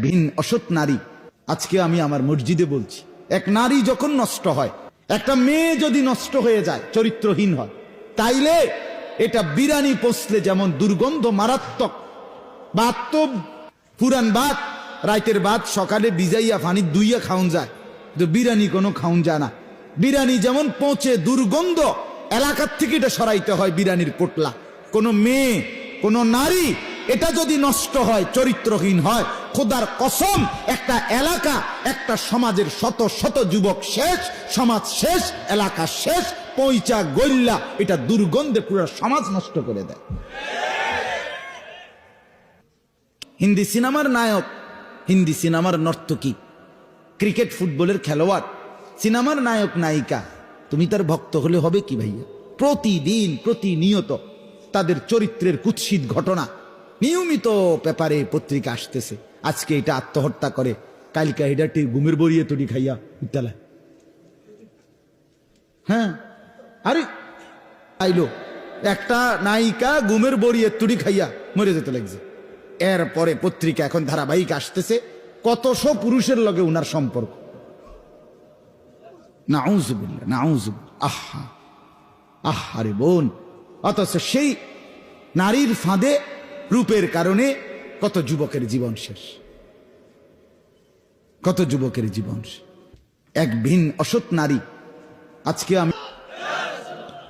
ভিন অসৎ নারী, আজকে আমি আমার মসজিদে বলছি, এক নারী যখন নষ্ট হয়, একটা মেয়ে যদি নষ্ট হয়ে যায়, চরিত্রহীন হয়, তাইলে এটা বিরানি পচলে যেমন দুর্গন্ধ মারাত্মক, ভাত তো পুরান ভাত, রাইতের ভাত সকালে ভিজাইয়া পানি দুইয়া খাওন যায়, তো বিরানি কোনো খাওন যায় না। বিরানি যেমন পচে দুর্গন্ধ, এলাকার থেকে এটা সরাইতে হয় বিরানির পোটলা। কোন মেয়ে, কোন নারী এটা যদি নষ্ট হয়, চরিত্রহীন হয়, খোদার কসম একটা এলাকা, একটা সমাজের শত শত যুবক শেষ, সমাজ শেষ, এলাকা শেষ, পয়চা গল্লা, এটা দুর্গন্ধে পুরো সমাজ নষ্ট করে দেয়। হিন্দি সিনেমার নায়ক, হিন্দি সিনেমার নর্তকী, ক্রিকেট ফুটবলের খেলোয়াড়, সিনেমার নায়ক নায়িকা, তুমি তার ভক্ত হলে হবে কি ভাইয়া? প্রতিদিন প্রতিনিয়ত তাদের চরিত্রের কুৎসিত ঘটনা নিয়মিত পেপারে পত্রিকা আসতেছে। আজকে এটা আত্মহত্যা করে, কালকা এটা ঘুমের বড়িয়ে তৈরি খাইয়া উত্তালা, হ্যাঁ, আরে আইলো একটা নায়িকা ঘুমের বড়িয়ে তুড়ি খাইয়া মরে যেতে লাগছে। এরপরে পত্রিকা এখন ধারাবাহিক আসতেছে, কতশো পুরুষের লগে উনার সম্পর্ক। নাউজুবিল্লাহ, নাউজুবিল্লাহ, আহা আহা রে বোন। অথচ সেই নারীর ফাঁদে, রূপের কারণে কত যুবকের জীবন শেষ, কত যুবকের জীবন শেষ। এক ভিন অসৎ নারী, আজকে আমি,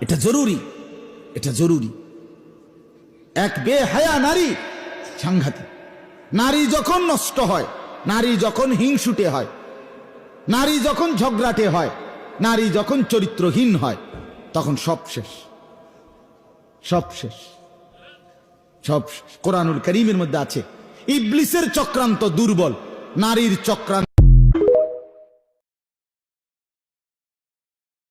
এটা জরুরি, এটা জরুরি। এক বেহায়া নারী সাংঘাতিক। নারী যখন নষ্ট হয়, নারী যখন হিংসুটে হয়, নারী যখন ঝগড়াটে হয়, নারী যখন চরিত্রহীন হয়, তখন সব শেষ, সব শেষ, সব শেষ। কোরআনুল কারীমের মধ্যে আছে, ইবলিসের চক্রান্ত দুর্বল, নারীর চক্রান্ত